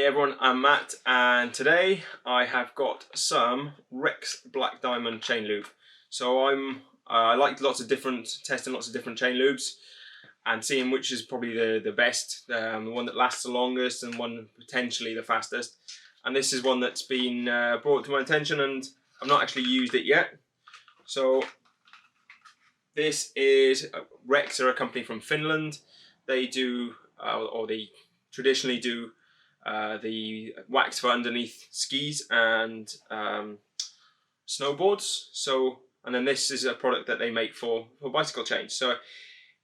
Hey everyone, I'm Matt, and today I have got some Rex Black Diamond chain lube. So I like testing lots of different chain lubes and seeing which is probably the best, the one that lasts the longest and one potentially the fastest. And this is one that's been brought to my attention and I've not actually used it yet. So this is Rex, are a company from Finland. They do, or they traditionally do, the wax for underneath skis and snowboards. So, and then this is a product that they make for bicycle chains. So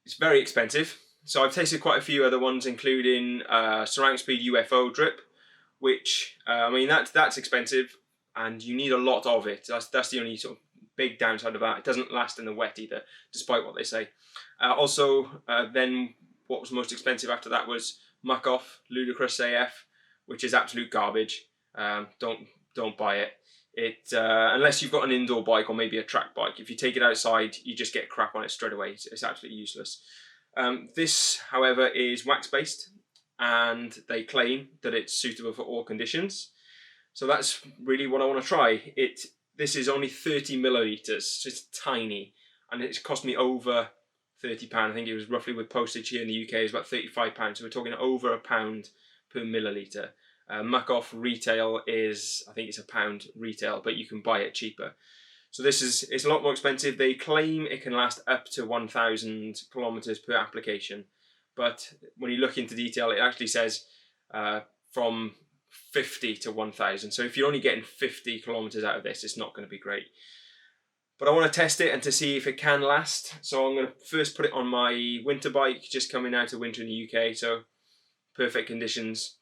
it's very expensive. So I've tasted quite a few other ones, including Surround Speed UFO drip, which I mean that's expensive, and you need a lot of it. That's the only sort of big downside of that. It doesn't last in the wet either, despite what they say. Then what was most expensive after that was Muck Off Ludicrous AF, which is absolute garbage. Don't buy it. Unless you've got an indoor bike or maybe a track bike. If you take it outside, you just get crap on it straight away. It's absolutely useless. This, however, is wax-based, and they claim that it's suitable for all conditions. So that's really what I want to try. This is only 30 millilitres, so it's tiny, and it's cost me over £30. I think it was roughly, with postage here in the UK, it was about £35. So we're talking over £1 per milliliter. Muck Off retail is, I think it's £1 retail, but you can buy it cheaper. So it's a lot more expensive. They claim it can last up to 1,000 kilometers per application, but when you look into detail, it actually says from 50 to 1,000. So if you're only getting 50 kilometers out of this, it's not going to be great. But I want to test it and to see if it can last. So I'm going to first put it on my winter bike, just coming out of winter in the UK, so perfect conditions.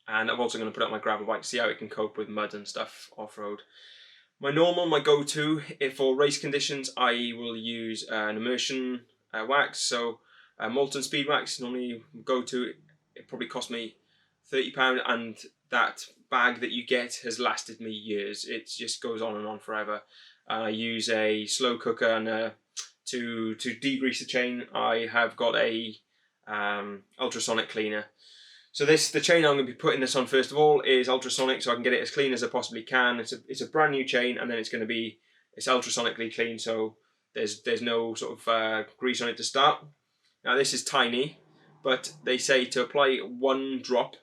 And I'm also going to put it on my gravel bike to see how it can cope with mud and stuff off-road. My go-to, if for race conditions, I will use an Immersion wax. So Molten Speed Wax, normally go-to. It probably cost me £30, and that bag that you get has lasted me years. It just goes on and on forever. I use a slow cooker, and to degrease the chain, I have got a ultrasonic cleaner. So the chain I'm going to be putting this on first of all is ultrasonic, so I can get it as clean as I possibly can. It's a brand new chain, and then it's ultrasonically clean, so there's no sort of grease on it to start. Now this is tiny, but they say to apply 1 drop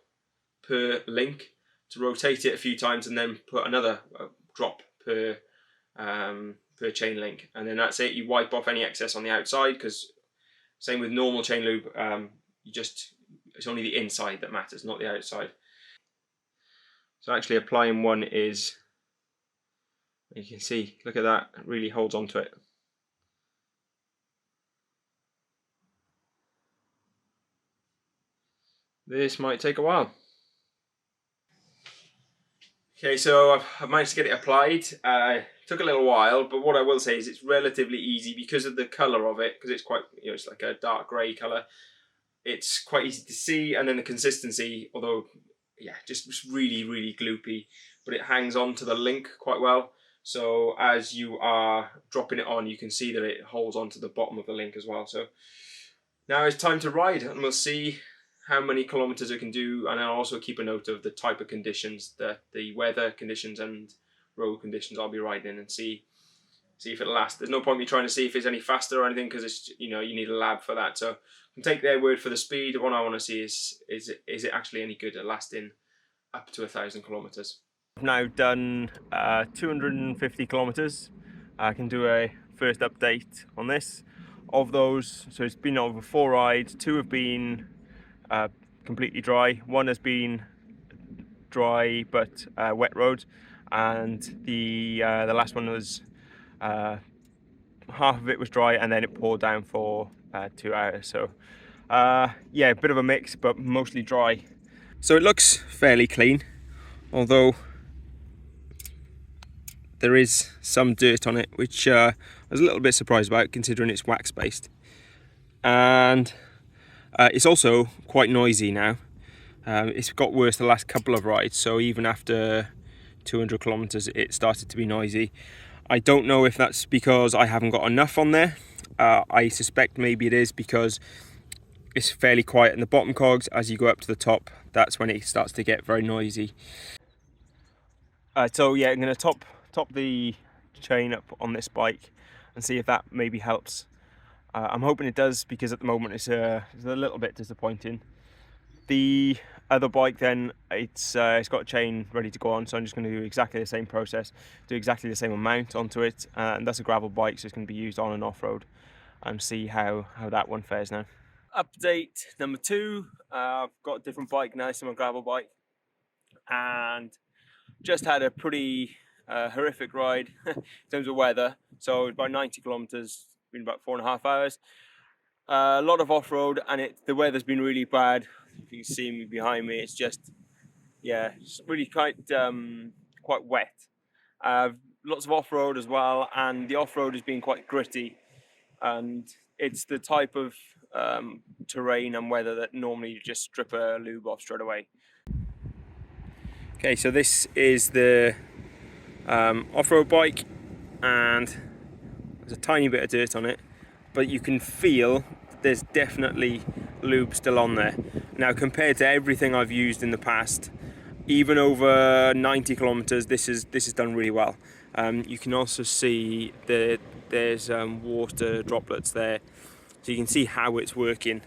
per link, to rotate it a few times, and then put another drop per chain link, and then that's it. You wipe off any excess on the outside, because same with normal chain lube, it's only the inside that matters, not the outside. So actually applying one is, you can see, look at that, it really holds on to it. This might take a while. Okay, so I've managed to get it applied. Took a little while, but what I will say is it's relatively easy because of the colour of it, because it's quite, it's like a dark grey colour. It's quite easy to see, and then the consistency, although, yeah, just really, really gloopy, but it hangs on to the link quite well. So as you are dropping it on, you can see that it holds onto the bottom of the link as well. So now it's time to ride, and we'll see how many kilometers it can do, and I'll also keep a note of the type of conditions, the weather conditions and road conditions I'll be riding in, and see if it'll last. There's no point me trying to see if it's any faster or anything, because it's, you need a lab for that. So I can take their word for the speed. What I want to see is it actually any good at lasting up to 1,000 kilometers. I've now done 250 kilometers. I can do a first update on this. Of those, so it's been over 4 rides. 2 have been completely dry. 1 has been dry but wet road, and the last one was half of it was dry, and then it poured down for 2 hours. So yeah, a bit of a mix, but mostly dry. So it looks fairly clean, although there is some dirt on it, which I was a little bit surprised about, considering it's wax based. And it's also quite noisy now. It's got worse the last couple of rides, so even after 200 kilometers it started to be noisy. I don't know if that's because I haven't got enough on there. I suspect maybe it is because it's fairly quiet in the bottom cogs. As you go up to the top, that's when it starts to get very noisy. So yeah, I'm going to top the chain up on this bike and see if that maybe helps. I'm hoping it does, because at the moment it's a little bit disappointing. The other bike then, it's got a chain ready to go on, so I'm just going to do exactly the same process, do exactly the same amount onto it, and that's a gravel bike, so it's going to be used on and off-road, and see how that one fares now. Update number 2, I've got a different bike now, so I'm a gravel bike, and just had a pretty horrific ride in terms of weather. So about 90 kilometers, been about 4.5 hours. A lot of off-road, and the weather's been really bad. If you can see me behind me, it's just, yeah, it's really quite wet. Lots of off-road as well, and the off-road has been quite gritty, and it's the type of terrain and weather that normally you just strip a lube off straight away. Okay, so this is the off-road bike, and there's a tiny bit of dirt on it, but you can feel there's definitely lube still on there. Now, compared to everything I've used in the past, even over 90 kilometers, this is done really well. You can also see there's water droplets there, so you can see how it's working.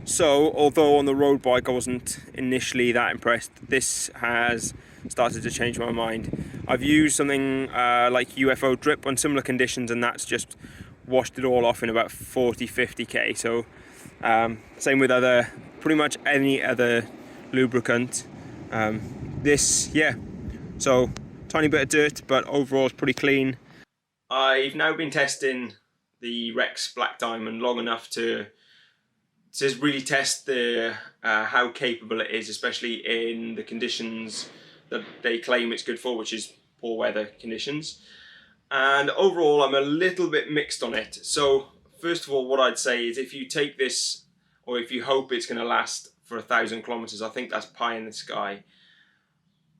So although on the road bike I wasn't initially that impressed, this has started to change my mind. I've used something like UFO drip on similar conditions, and that's just washed it all off in about 40-50k. So same with pretty much any other lubricant. So tiny bit of dirt, but overall it's pretty clean. I've now been testing the Rex Black Diamond long enough to really test how capable it is, especially in the conditions that they claim it's good for, which is poor weather conditions. And overall, I'm a little bit mixed on it. So first of all, what I'd say is, if you take this, or if you hope it's going to last for 1,000 kilometers, I think that's pie in the sky.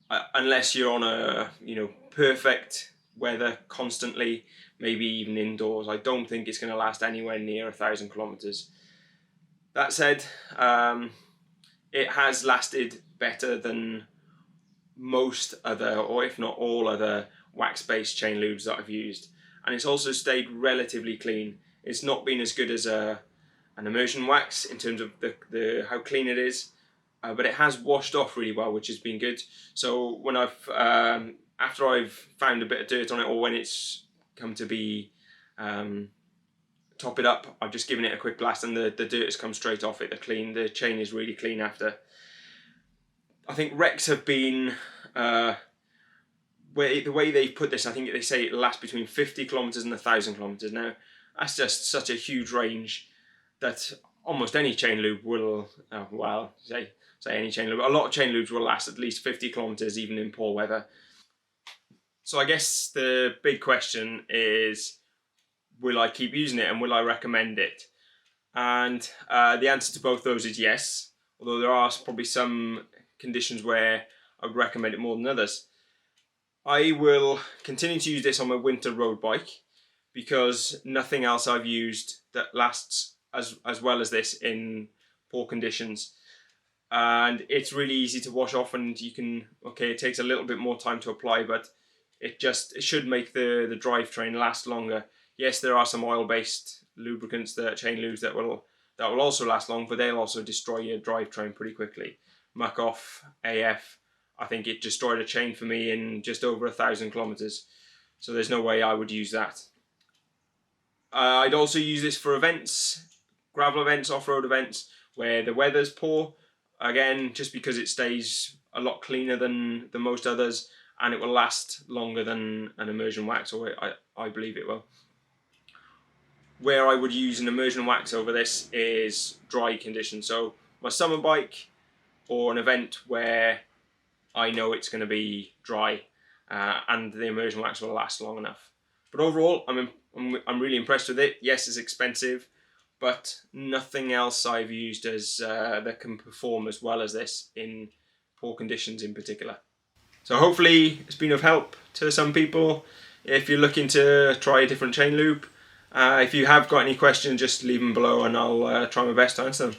Unless you're on a perfect weather constantly, maybe even indoors, I don't think it's going to last anywhere near 1,000 kilometers. That said, it has lasted better than most other, or if not all other, wax-based chain lubes that I've used, and it's also stayed relatively clean. It's not been as good as an immersion wax in terms of how clean it is, but it has washed off really well, which has been good. So when after I've found a bit of dirt on it, or when it's come to be top it up, I've just given it a quick blast, and the dirt has come straight off it. The chain is really clean after. I think Rex have been, the way they put this, I think they say it lasts between 50 kilometers and 1,000 kilometers. Now, that's just such a huge range that almost any chain lube will, say any chain lube, a lot of chain lubes will last at least 50 kilometers even in poor weather. So I guess the big question is, will I keep using it, and will I recommend it? And the answer to both those is yes, although there are probably some conditions where I would recommend it more than others. I will continue to use this on my winter road bike, because nothing else I've used that lasts as well as this in poor conditions. And it's really easy to wash off, and it takes a little bit more time to apply, but it should make the drivetrain last longer. Yes, there are some oil-based lubricants, the chain lubes that will also last long, but they'll also destroy your drivetrain pretty quickly. Muck off AF. I think it destroyed a chain for me in just over 1,000 kilometers. So there's no way I would use that. I'd also use this for events, gravel events, off-road events, where the weather's poor. Again, just because it stays a lot cleaner than most others, and it will last longer than an immersion wax, or I believe it will. Where I would use an immersion wax over this is dry conditions. So my summer bike, or an event where I know it's going to be dry, and the immersion wax will last long enough. But overall, I'm really impressed with it. Yes, it's expensive, but nothing else I've used that can perform as well as this in poor conditions in particular. So hopefully it's been of help to some people. If you're looking to try a different chain lube, If you have got any questions, just leave them below and I'll try my best to answer them.